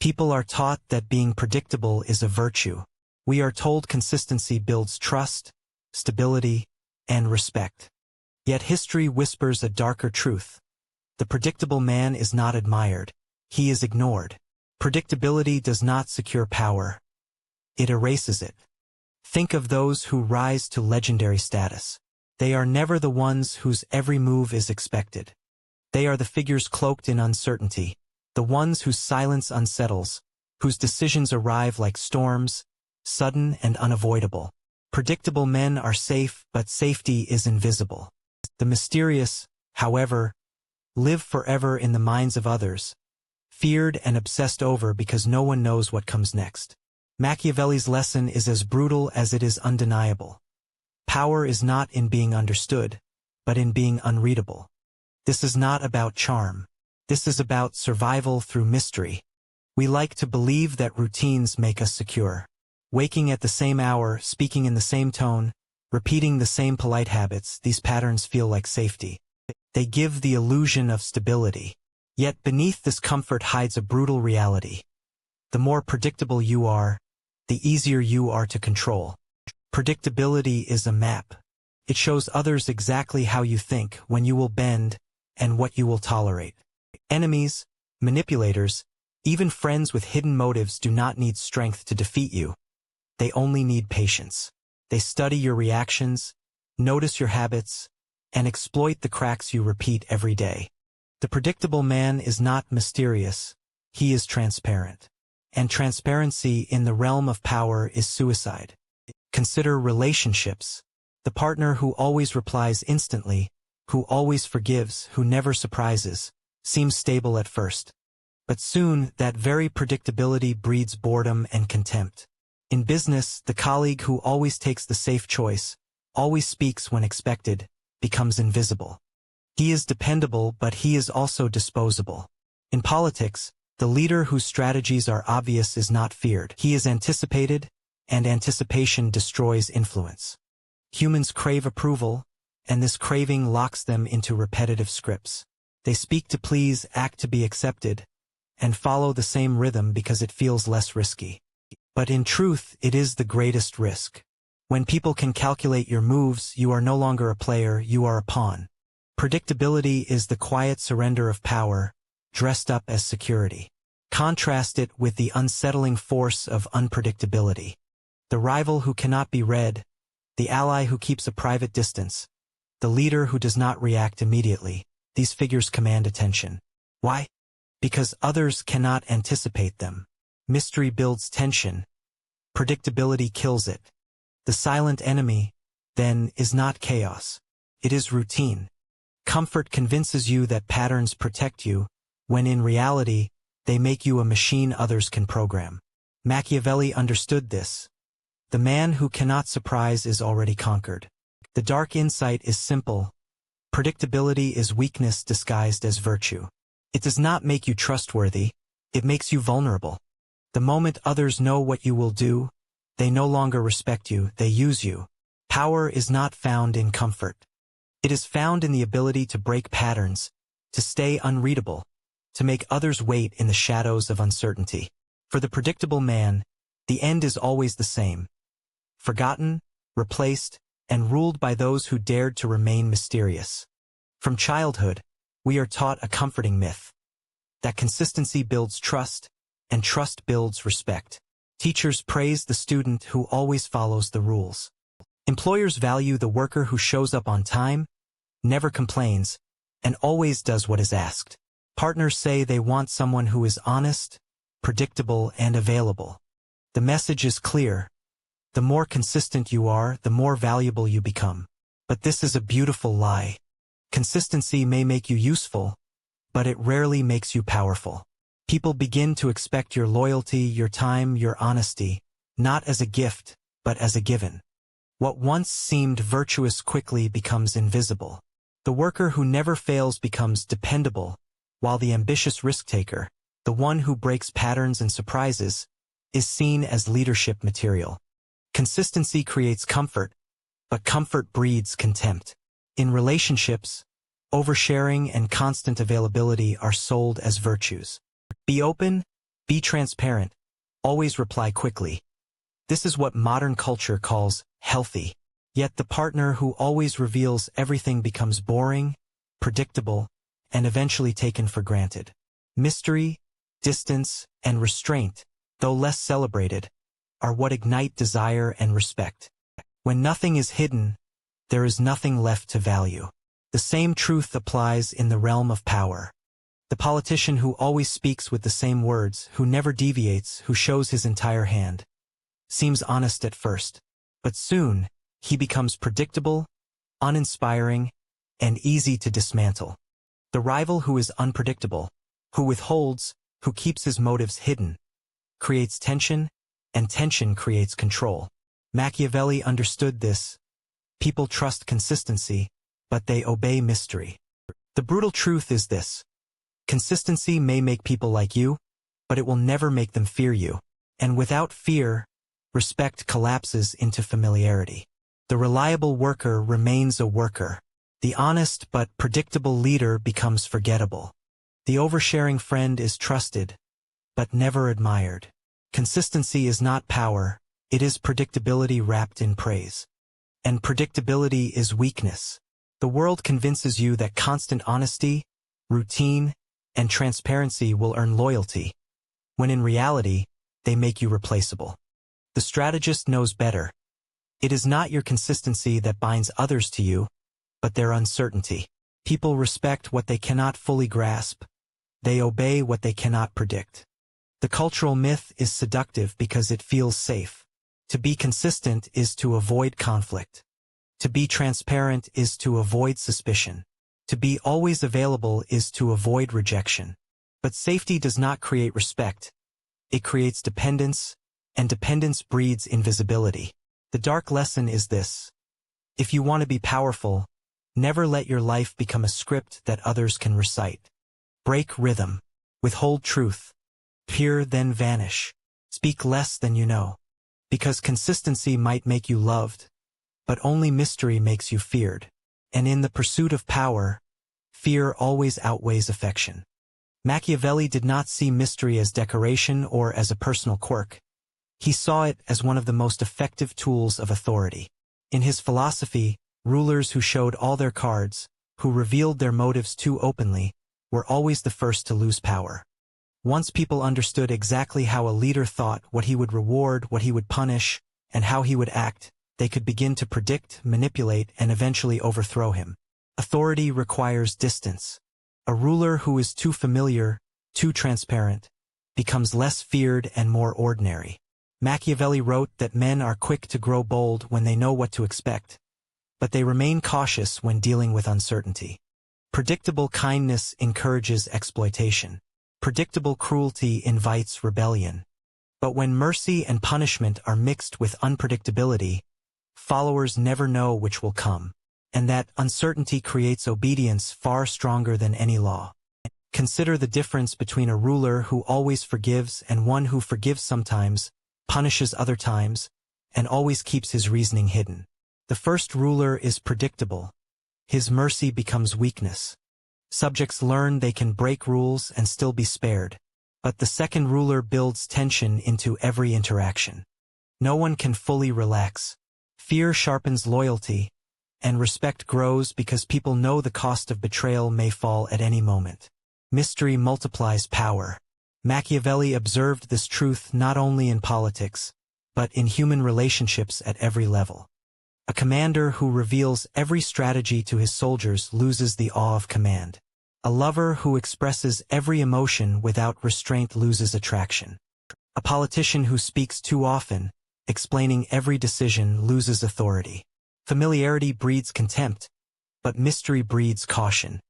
People are taught that being predictable is a virtue. We are told consistency builds trust, stability, and respect. Yet history whispers a darker truth. The predictable man is not admired. He is ignored. Predictability does not secure power. It erases it. Think of those who rise to legendary status. They are never the ones whose every move is expected. They are the figures cloaked in uncertainty, the ones whose silence unsettles, whose decisions arrive like storms, sudden and unavoidable. Predictable men are safe, but safety is invisible. The mysterious, however, live forever in the minds of others, feared and obsessed over because no one knows what comes next. Machiavelli's lesson is as brutal as it is undeniable. Power is not in being understood, but in being unreadable. This is not about charm. This is about survival through mystery. We like to believe that routines make us secure. Waking at the same hour, speaking in the same tone, repeating the same polite habits, these patterns feel like safety. They give the illusion of stability. Yet beneath this comfort hides a brutal reality. The more predictable you are, the easier you are to control. Predictability is a map. It shows others exactly how you think, when you will bend, and what you will tolerate. Enemies, manipulators, even friends with hidden motives do not need strength to defeat you. They only need patience. They study your reactions, notice your habits, and exploit the cracks you repeat every day. The predictable man is not mysterious. He is transparent. And transparency in the realm of power is suicide. Consider relationships. The partner who always replies instantly, who always forgives, who never surprises, seems stable at first. But soon, that very predictability breeds boredom and contempt. In business, the colleague who always takes the safe choice, always speaks when expected, becomes invisible. He is dependable, but he is also disposable. In politics, the leader whose strategies are obvious is not feared. He is anticipated, and anticipation destroys influence. Humans crave approval, and this craving locks them into repetitive scripts. They speak to please, act to be accepted, and follow the same rhythm because it feels less risky. But in truth, it is the greatest risk. When people can calculate your moves, you are no longer a player, you are a pawn. Predictability is the quiet surrender of power, dressed up as security. Contrast it with the unsettling force of unpredictability. The rival who cannot be read, the ally who keeps a private distance, the leader who does not react immediately. These figures command attention. Why? Because others cannot anticipate them. Mystery builds tension. Predictability kills it. The silent enemy, then, is not chaos. It is routine. Comfort convinces you that patterns protect you, when in reality, they make you a machine others can program. Machiavelli understood this. The man who cannot surprise is already conquered. The dark insight is simple. Predictability is weakness disguised as virtue. It does not make you trustworthy, it makes you vulnerable. The moment others know what you will do, they no longer respect you, they use you. Power is not found in comfort. It is found in the ability to break patterns, to stay unreadable, to make others wait in the shadows of uncertainty. For the predictable man, the end is always the same. Forgotten, replaced, and ruled by those who dared to remain mysterious. From childhood, we are taught a comforting myth. That consistency builds trust, and trust builds respect. Teachers praise the student who always follows the rules. Employers value the worker who shows up on time, never complains, and always does what is asked. Partners say they want someone who is honest, predictable, and available. The message is clear. The more consistent you are, the more valuable you become. But this is a beautiful lie. Consistency may make you useful, but it rarely makes you powerful. People begin to expect your loyalty, your time, your honesty, not as a gift, but as a given. What once seemed virtuous quickly becomes invisible. The worker who never fails becomes dependable, while the ambitious risk-taker, the one who breaks patterns and surprises, is seen as leadership material. Consistency creates comfort, but comfort breeds contempt. In relationships, oversharing and constant availability are sold as virtues. Be open, Be transparent. Always reply quickly. This is what modern culture calls healthy. Yet the partner who always reveals everything becomes boring, predictable, and eventually taken for granted. Mystery, distance, and restraint, though less celebrated, are what ignite desire and respect. When nothing is hidden, there is nothing left to value. The same truth applies in the realm of power. The politician who always speaks with the same words, who never deviates, who shows his entire hand, seems honest at first, but soon, he becomes predictable, uninspiring, and easy to dismantle. The rival who is unpredictable, who withholds, who keeps his motives hidden, creates tension, and tension creates control. Machiavelli understood this. People trust consistency, but they obey mystery. The brutal truth is this. Consistency may make people like you, but it will never make them fear you. And without fear, respect collapses into familiarity. The reliable worker remains a worker. The honest but predictable leader becomes forgettable. The oversharing friend is trusted, but never admired. Consistency is not power, it is predictability wrapped in praise. And predictability is weakness. The world convinces you that constant honesty, routine, and transparency will earn loyalty, when in reality, they make you replaceable. The strategist knows better. It is not your consistency that binds others to you, but their uncertainty. People respect what they cannot fully grasp. They obey what they cannot predict. The cultural myth is seductive because it feels safe. To be consistent is to avoid conflict. To be transparent is to avoid suspicion. To be always available is to avoid rejection. But safety does not create respect. It creates dependence, and dependence breeds invisibility. The dark lesson is this. If you want to be powerful, never let your life become a script that others can recite. Break rhythm. Withhold truth. Appear then vanish. Speak less than you know. Because consistency might make you loved, but only mystery makes you feared. And in the pursuit of power, fear always outweighs affection. Machiavelli did not see mystery as decoration or as a personal quirk. He saw it as one of the most effective tools of authority. In his philosophy, rulers who showed all their cards, who revealed their motives too openly, were always the first to lose power. Once people understood exactly how a leader thought, what he would reward, what he would punish, and how he would act, they could begin to predict, manipulate, and eventually overthrow him. Authority requires distance. A ruler who is too familiar, too transparent, becomes less feared and more ordinary. Machiavelli wrote that men are quick to grow bold when they know what to expect, but they remain cautious when dealing with uncertainty. Predictable kindness encourages exploitation. Predictable cruelty invites rebellion. But when mercy and punishment are mixed with unpredictability, followers never know which will come. And that uncertainty creates obedience far stronger than any law. Consider the difference between a ruler who always forgives and one who forgives sometimes, punishes other times, and always keeps his reasoning hidden. The first ruler is predictable. His mercy becomes weakness. Subjects learn they can break rules and still be spared. But the second ruler builds tension into every interaction. No one can fully relax. Fear sharpens loyalty, and respect grows because people know the cost of betrayal may fall at any moment. Mystery multiplies power. Machiavelli observed this truth not only in politics, but in human relationships at every level. A commander who reveals every strategy to his soldiers loses the awe of command. A lover who expresses every emotion without restraint loses attraction. A politician who speaks too often, explaining every decision, loses authority. Familiarity breeds contempt, but mystery breeds caution.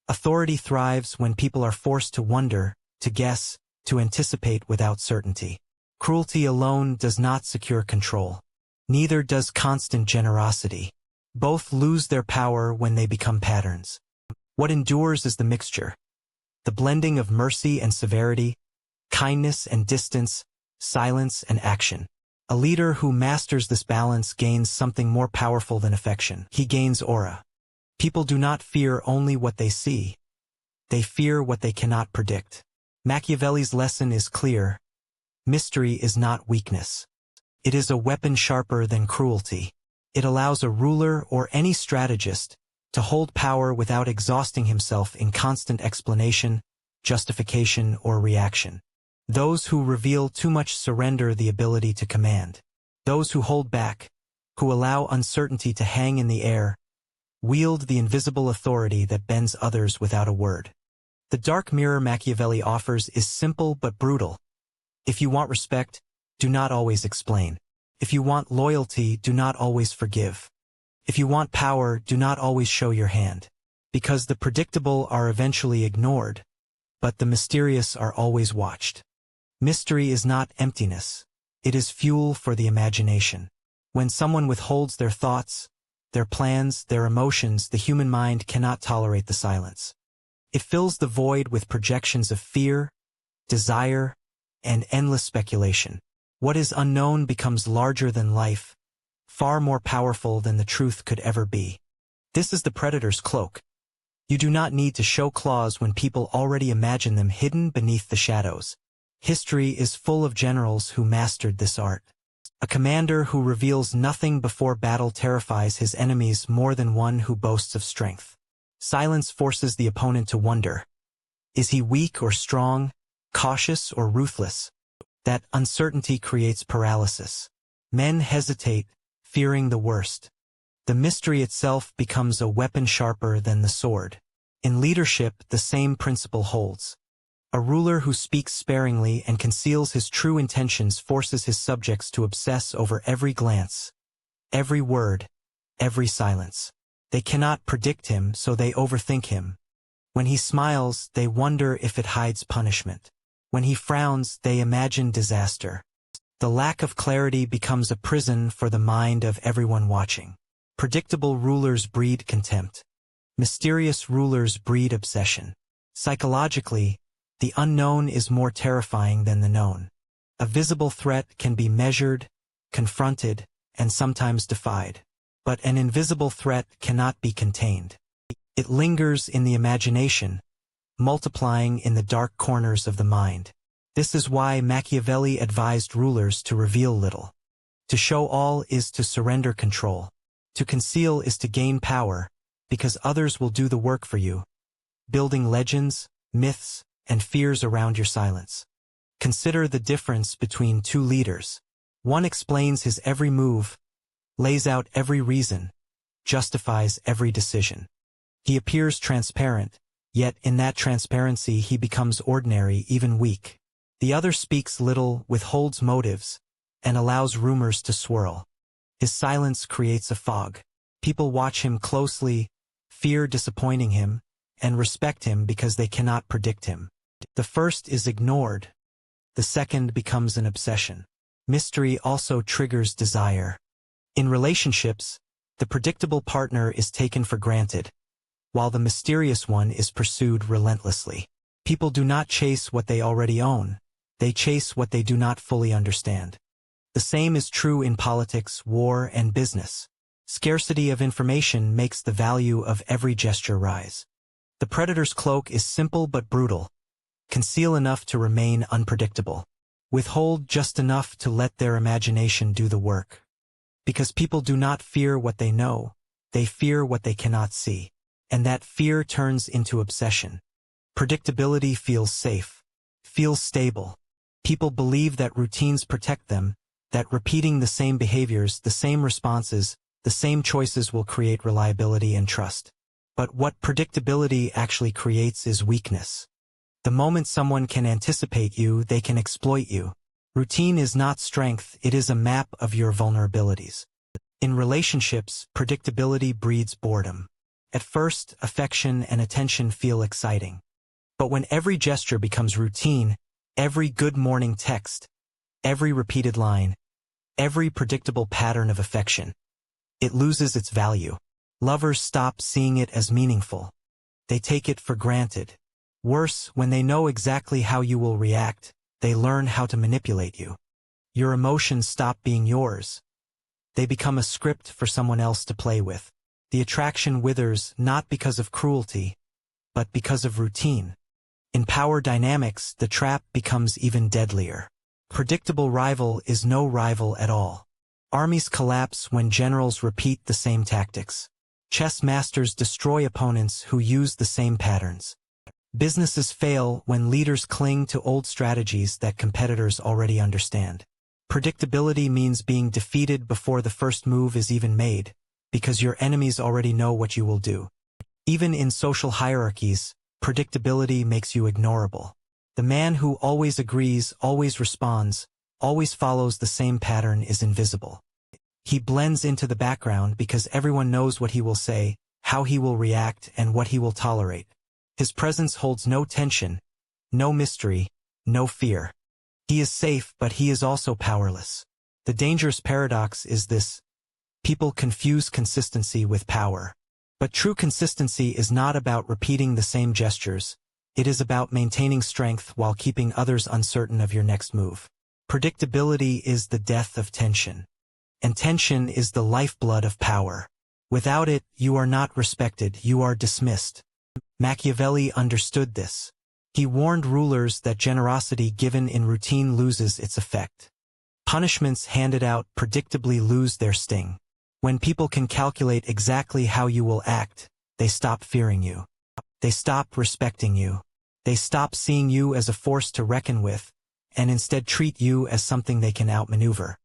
Authority thrives when people are forced to wonder, to guess, to anticipate without certainty. Cruelty alone does not secure control. Neither does constant generosity. Both lose their power when they become patterns. What endures is the mixture. The blending of mercy and severity, kindness and distance, silence and action. A leader who masters this balance gains something more powerful than affection. He gains aura. People do not fear only what they see. They fear what they cannot predict. Machiavelli's lesson is clear. Mystery is not weakness. It is a weapon sharper than cruelty. It allows a ruler or any strategist to hold power without exhausting himself in constant explanation, justification, or reaction. Those who reveal too much surrender the ability to command. Those who hold back, who allow uncertainty to hang in the air, wield the invisible authority that bends others without a word. The dark mirror Machiavelli offers is simple but brutal. If you want respect, do not always explain. If you want loyalty, do not always forgive. If you want power, do not always show your hand. Because the predictable are eventually ignored, but the mysterious are always watched. Mystery is not emptiness. It is fuel for the imagination. When someone withholds their thoughts, their plans, their emotions, the human mind cannot tolerate the silence. It fills the void with projections of fear, desire, and endless speculation. What is unknown becomes larger than life, far more powerful than the truth could ever be. This is the predator's cloak. You do not need to show claws when people already imagine them hidden beneath the shadows. History is full of generals who mastered this art. A commander who reveals nothing before battle terrifies his enemies more than one who boasts of strength. Silence forces the opponent to wonder. Is he weak or strong, cautious or ruthless? That uncertainty creates paralysis. Men hesitate, fearing the worst. The mystery itself becomes a weapon sharper than the sword. In leadership, the same principle holds. A ruler who speaks sparingly and conceals his true intentions forces his subjects to obsess over every glance, every word, every silence. They cannot predict him, so they overthink him. When he smiles, they wonder if it hides punishment. When he frowns, they imagine disaster. The lack of clarity becomes a prison for the mind of everyone watching. Predictable rulers breed contempt. Mysterious rulers breed obsession. Psychologically, the unknown is more terrifying than the known. A visible threat can be measured, confronted, and sometimes defied. But an invisible threat cannot be contained. It lingers in the imagination, multiplying in the dark corners of the mind. This is why Machiavelli advised rulers to reveal little. To show all is to surrender control. To conceal is to gain power, because others will do the work for you, building legends, myths, and fears around your silence. Consider the difference between two leaders. One explains his every move, lays out every reason, justifies every decision. He appears transparent, yet in that transparency he becomes ordinary, even weak. The other speaks little, withholds motives, and allows rumors to swirl. His silence creates a fog. People watch him closely, fear disappointing him, and respect him because they cannot predict him. The first is ignored. The second becomes an obsession. Mystery also triggers desire. In relationships, the predictable partner is taken for granted, while the mysterious one is pursued relentlessly. People do not chase what they already own. They chase what they do not fully understand. The same is true in politics, war, and business. Scarcity of information makes the value of every gesture rise. The predator's cloak is simple but brutal. Conceal enough to remain unpredictable. Withhold just enough to let their imagination do the work. Because people do not fear what they know, they fear what they cannot see. And that fear turns into obsession. Predictability feels safe, feels stable. People believe that routines protect them, that repeating the same behaviors, the same responses, the same choices will create reliability and trust. But what predictability actually creates is weakness. The moment someone can anticipate you, they can exploit you. Routine is not strength, it is a map of your vulnerabilities. In relationships, predictability breeds boredom. At first, affection and attention feel exciting. But when every gesture becomes routine, every good morning text, every repeated line, every predictable pattern of affection, it loses its value. Lovers stop seeing it as meaningful. They take it for granted. Worse, when they know exactly how you will react, they learn how to manipulate you. Your emotions stop being yours. They become a script for someone else to play with. The attraction withers not because of cruelty, but because of routine. In power dynamics, the trap becomes even deadlier. Predictable rival is no rival at all. Armies collapse when generals repeat the same tactics. Chess masters destroy opponents who use the same patterns. Businesses fail when leaders cling to old strategies that competitors already understand. Predictability means being defeated before the first move is even made, because your enemies already know what you will do. Even in social hierarchies, predictability makes you ignorable. The man who always agrees, always responds, always follows the same pattern is invisible. He blends into the background because everyone knows what he will say, how he will react, and what he will tolerate. His presence holds no tension, no mystery, no fear. He is safe, but he is also powerless. The dangerous paradox is this: people confuse consistency with power. But true consistency is not about repeating the same gestures. It is about maintaining strength while keeping others uncertain of your next move. Predictability is the death of tension. And tension is the lifeblood of power. Without it, you are not respected, you are dismissed. Machiavelli understood this. He warned rulers that generosity given in routine loses its effect. Punishments handed out predictably lose their sting. When people can calculate exactly how you will act, they stop fearing you. They stop respecting you. They stop seeing you as a force to reckon with, and instead treat you as something they can outmaneuver.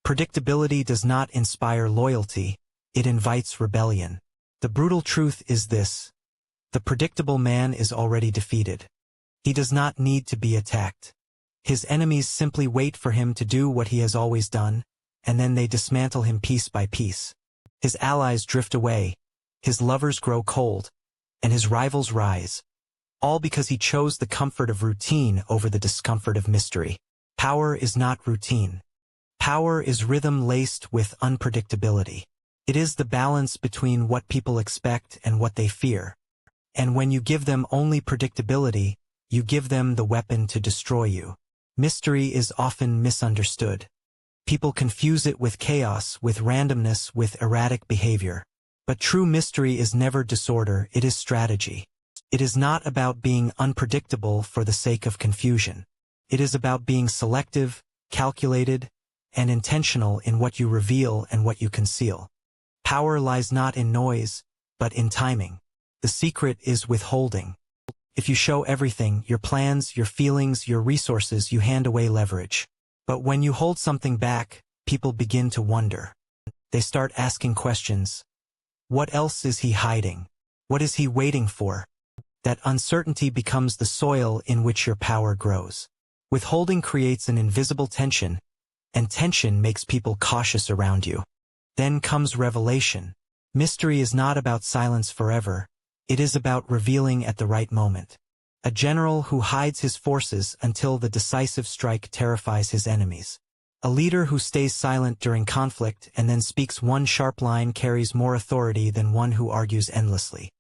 Predictability does not inspire loyalty, it invites rebellion. The brutal truth is this: the predictable man is already defeated. He does not need to be attacked. His enemies simply wait for him to do what he has always done, and then they dismantle him piece by piece. His allies drift away, his lovers grow cold, and his rivals rise. All because he chose the comfort of routine over the discomfort of mystery. Power is not routine. Power is rhythm laced with unpredictability. It is the balance between what people expect and what they fear. And when you give them only predictability, you give them the weapon to destroy you. Mystery is often misunderstood. People confuse it with chaos, with randomness, with erratic behavior. But true mystery is never disorder, it is strategy. It is not about being unpredictable for the sake of confusion. It is about being selective, calculated, and intentional in what you reveal and what you conceal. Power lies not in noise, but in timing. The secret is withholding. If you show everything, your plans, your feelings, your resources, you hand away leverage. But when you hold something back, people begin to wonder. They start asking questions. What else is he hiding? What is he waiting for? That uncertainty becomes the soil in which your power grows. Withholding creates an invisible tension, and tension makes people cautious around you. Then comes revelation. Mystery is not about silence forever. It is about revealing at the right moment. A general who hides his forces until the decisive strike terrifies his enemies. A leader who stays silent during conflict and then speaks one sharp line carries more authority than one who argues endlessly.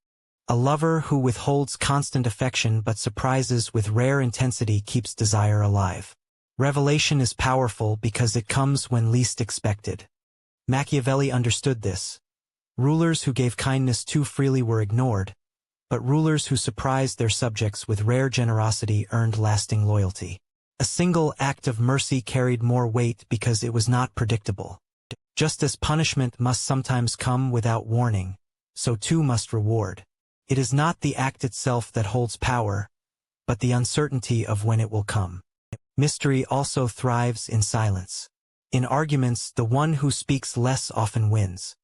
A lover who withholds constant affection but surprises with rare intensity keeps desire alive. Revelation is powerful because it comes when least expected. Machiavelli understood this. Rulers who gave kindness too freely were ignored, but rulers who surprised their subjects with rare generosity earned lasting loyalty. A single act of mercy carried more weight because it was not predictable. Just as punishment must sometimes come without warning, so too must reward. It is not the act itself that holds power, but the uncertainty of when it will come. Mystery also thrives in silence. In arguments, the one who speaks less often wins.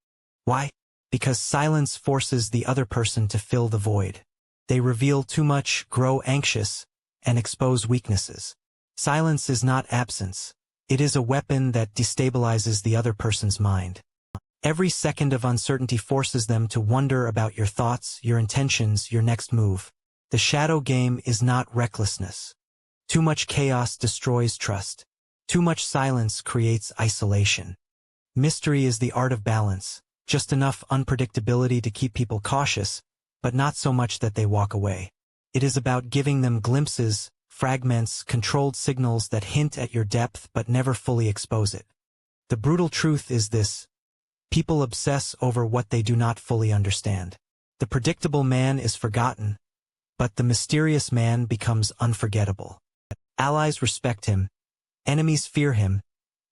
Why? Because silence forces the other person to fill the void. They reveal too much, grow anxious, and expose weaknesses. Silence is not absence. It is a weapon that destabilizes the other person's mind. Every second of uncertainty forces them to wonder about your thoughts, your intentions, your next move. The shadow game is not recklessness. Too much chaos destroys trust. Too much silence creates isolation. Mystery is the art of balance, just enough unpredictability to keep people cautious, but not so much that they walk away. It is about giving them glimpses, fragments, controlled signals that hint at your depth but never fully expose it. The brutal truth is this: people obsess over what they do not fully understand. The predictable man is forgotten, But the mysterious man becomes unforgettable. Allies respect him, enemies fear him,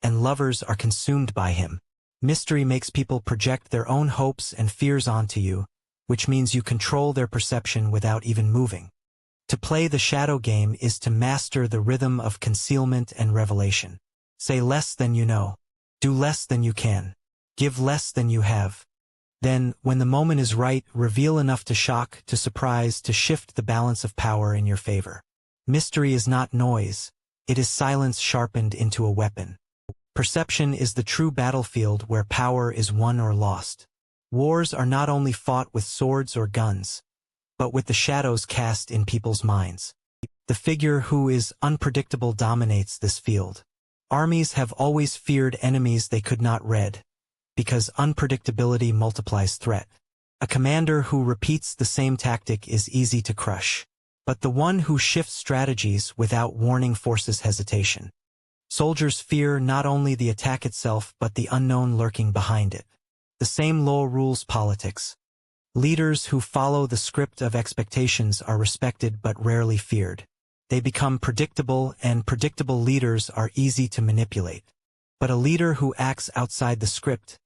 and lovers are consumed by him. Mystery makes people project their own hopes and fears onto you, which means you control their perception without even moving. To play the shadow game is to master the rhythm of concealment and revelation. Say less than you know. Do less than you can. Give less than you have. Then, when the moment is right, reveal enough to shock, to surprise, to shift the balance of power in your favor. Mystery is not noise. It is silence sharpened into a weapon. Perception is the true battlefield where power is won or lost. Wars are not only fought with swords or guns, but with the shadows cast in people's minds. The figure who is unpredictable dominates this field. Armies have always feared enemies they could not read, because unpredictability multiplies threat. A commander who repeats the same tactic is easy to crush, but the one who shifts strategies without warning forces hesitation. Soldiers fear not only the attack itself but the unknown lurking behind it. The same law rules politics. Leaders who follow the script of expectations are respected but rarely feared. They become predictable, and predictable leaders are easy to manipulate. But a leader who acts outside the script,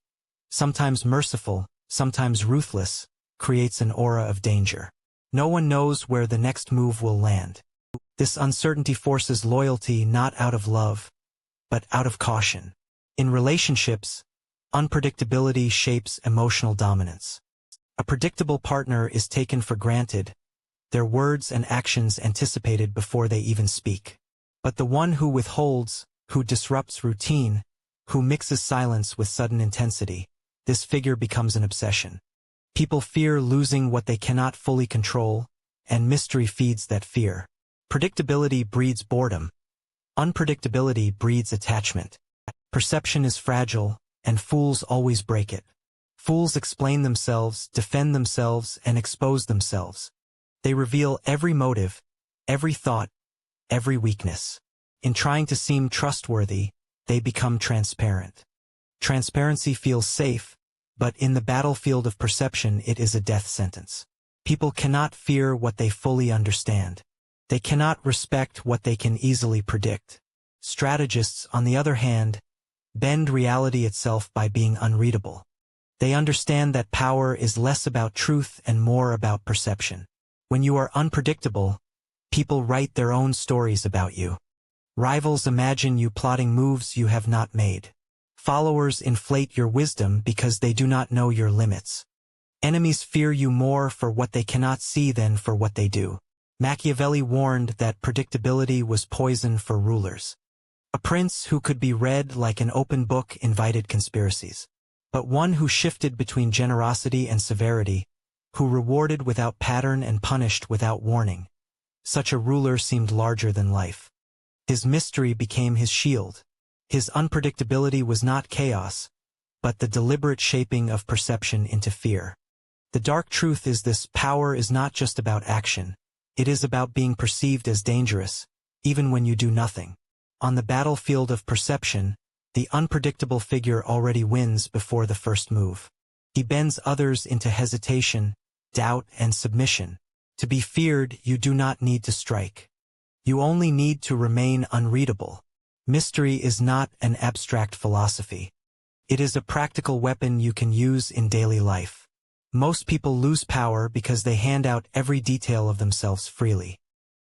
sometimes merciful, sometimes ruthless, creates an aura of danger. No one knows where the next move will land. This uncertainty forces loyalty not out of love, but out of caution. In relationships, unpredictability shapes emotional dominance. A predictable partner is taken for granted, their words and actions anticipated before they even speak. But the one who withholds, who disrupts routine, who mixes silence with sudden intensity, this figure becomes an obsession. People fear losing what they cannot fully control, and mystery feeds that fear. Predictability breeds boredom. Unpredictability breeds attachment. Perception is fragile, and fools always break it. Fools explain themselves, defend themselves, and expose themselves. They reveal every motive, every thought, every weakness. In trying to seem trustworthy, they become transparent. Transparency feels safe, but in the battlefield of perception it is a death sentence. People cannot fear what they fully understand. They cannot respect what they can easily predict. Strategists, on the other hand, bend reality itself by being unreadable. They understand that power is less about truth and more about perception. When you are unpredictable, people write their own stories about you. Rivals imagine you plotting moves you have not made. Followers inflate your wisdom because they do not know your limits. Enemies fear you more for what they cannot see than for what they do. Machiavelli warned that predictability was poison for rulers. A prince who could be read like an open book invited conspiracies. But one who shifted between generosity and severity, who rewarded without pattern and punished without warning, such a ruler seemed larger than life. His mystery became his shield. His unpredictability was not chaos, but the deliberate shaping of perception into fear. The dark truth is this: power is not just about action. It is about being perceived as dangerous, even when you do nothing. On the battlefield of perception, the unpredictable figure already wins before the first move. He bends others into hesitation, doubt, and submission. To be feared, you do not need to strike. You only need to remain unreadable. Mystery is not an abstract philosophy. It is a practical weapon you can use in daily life. Most people lose power because they hand out every detail of themselves freely.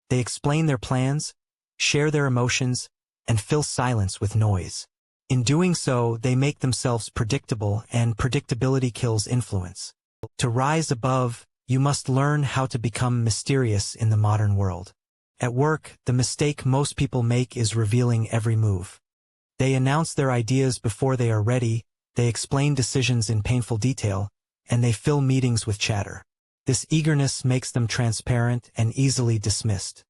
They explain their plans, share their emotions, and fill silence with noise. In doing so, they make themselves predictable, and predictability kills influence. To rise above, you must learn how to become mysterious in the modern world. At work, the mistake most people make is revealing every move. They announce their ideas before they are ready, they explain decisions in painful detail, and they fill meetings with chatter. This eagerness makes them transparent and easily dismissed.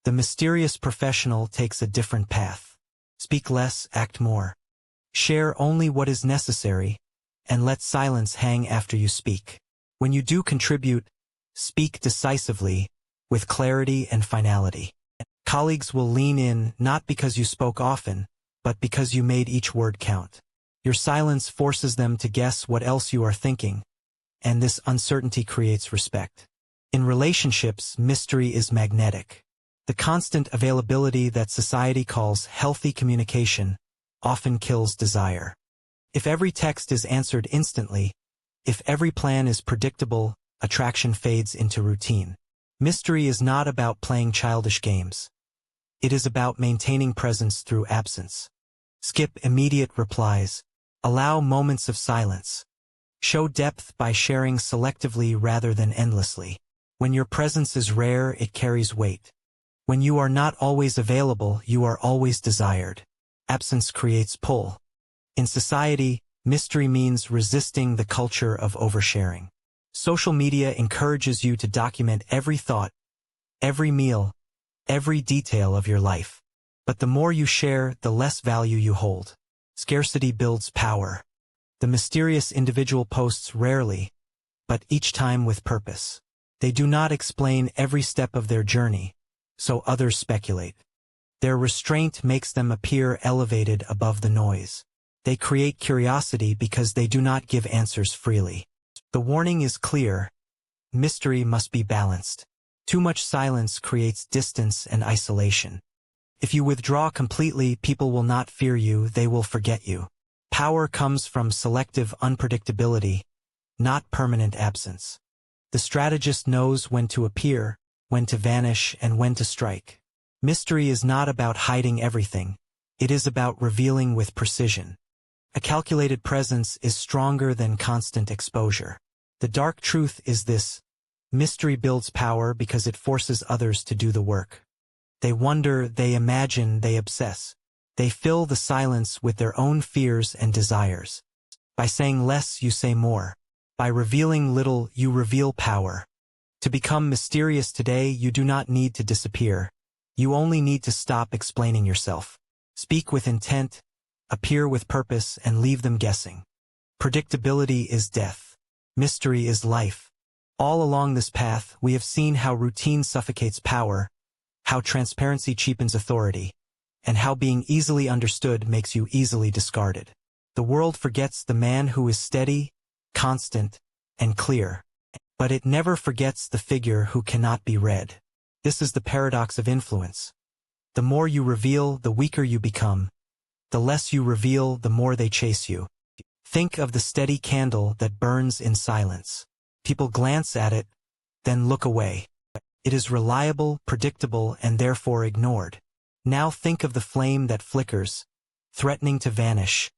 The mysterious professional takes a different path. Speak less, act more. Share only what is necessary, and let silence hang after you speak. When you do contribute, speak decisively, with clarity and finality. Colleagues will lean in not because you spoke often, but because you made each word count. Your silence forces them to guess what else you are thinking, and this uncertainty creates respect. In relationships, mystery is magnetic. The constant availability that society calls healthy communication often kills desire. If every text is answered instantly, if every plan is predictable, attraction fades into routine. Mystery is not about playing childish games. It is about maintaining presence through absence. Skip immediate replies. Allow moments of silence. Show depth by sharing selectively rather than endlessly. When your presence is rare, it carries weight. When you are not always available, you are always desired. Absence creates pull. In society, mystery means resisting the culture of oversharing. Social media encourages you to document every thought, every meal, every detail of your life. But the more you share, the less value you hold. Scarcity builds power. The mysterious individual posts rarely, but each time with purpose. They do not explain every step of their journey, so others speculate. Their restraint makes them appear elevated above the noise. They create curiosity because they do not give answers freely. The warning is clear. Mystery must be balanced. Too much silence creates distance and isolation. If you withdraw completely, people will not fear you, they will forget you. Power comes from selective unpredictability, not permanent absence. The strategist knows when to appear, when to vanish, and when to strike. Mystery is not about hiding everything. It is about revealing with precision. A calculated presence is stronger than constant exposure. The dark truth is this: mystery builds power because it forces others to do the work. They wonder, they imagine, they obsess. They fill the silence with their own fears and desires. By saying less, you say more. By revealing little, you reveal power. To become mysterious today, you do not need to disappear. You only need to stop explaining yourself. Speak with intent, appear with purpose, and leave them guessing. Predictability is death. Mystery is life. All along this path, we have seen how routine suffocates power, how transparency cheapens authority, and how being easily understood makes you easily discarded. The world forgets the man who is steady, constant, and clear, but it never forgets the figure who cannot be read. This is the paradox of influence. The more you reveal, the weaker you become. The less you reveal, the more they chase you. Think of the steady candle that burns in silence. People glance at it, then look away. It is reliable, predictable, and therefore ignored. Now think of the flame that flickers, threatening to vanish,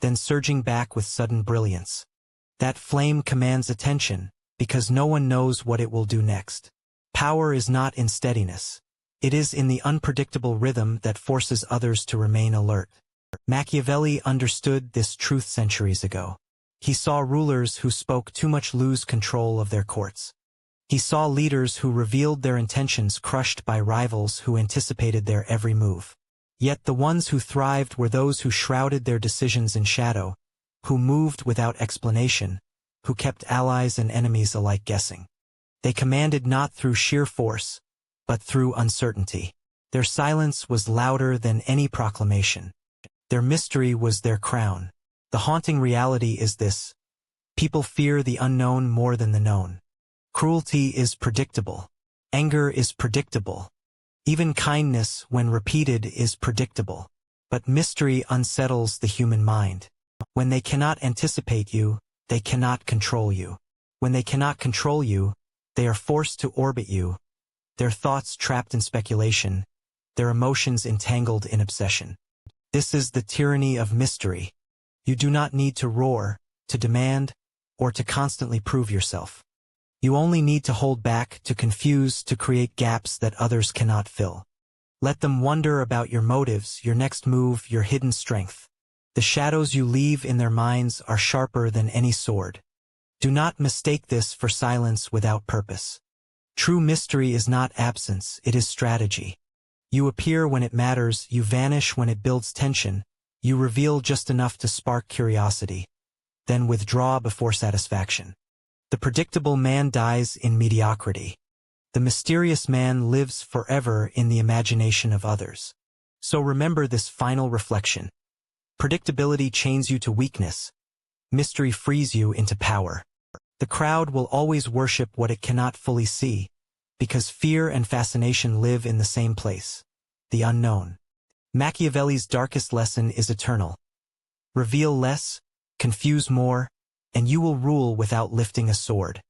then surging back with sudden brilliance. That flame commands attention, because no one knows what it will do next. Power is not in steadiness. It is in the unpredictable rhythm that forces others to remain alert. Machiavelli understood this truth centuries ago. He saw rulers who spoke too much lose control of their courts. He saw leaders who revealed their intentions crushed by rivals who anticipated their every move. Yet the ones who thrived were those who shrouded their decisions in shadow, who moved without explanation, who kept allies and enemies alike guessing. They commanded not through sheer force, but through uncertainty. Their silence was louder than any proclamation. Their mystery was their crown. The haunting reality is this: people fear the unknown more than the known. Cruelty is predictable. Anger is predictable. Even kindness, when repeated, is predictable. But mystery unsettles the human mind. When they cannot anticipate you, they cannot control you. When they cannot control you, they are forced to orbit you, their thoughts trapped in speculation, their emotions entangled in obsession. This is the tyranny of mystery. You do not need to roar, to demand, or to constantly prove yourself. You only need to hold back, to confuse, to create gaps that others cannot fill. Let them wonder about your motives, your next move, your hidden strength. The shadows you leave in their minds are sharper than any sword. Do not mistake this for silence without purpose. True mystery is not absence, it is strategy. You appear when it matters, you vanish when it builds tension, you reveal just enough to spark curiosity, then withdraw before satisfaction. The predictable man dies in mediocrity. The mysterious man lives forever in the imagination of others. So remember this final reflection. Predictability chains you to weakness. Mystery frees you into power. The crowd will always worship what it cannot fully see, because fear and fascination live in the same place, the unknown. Machiavelli's darkest lesson is eternal. Reveal less, confuse more, and you will rule without lifting a sword.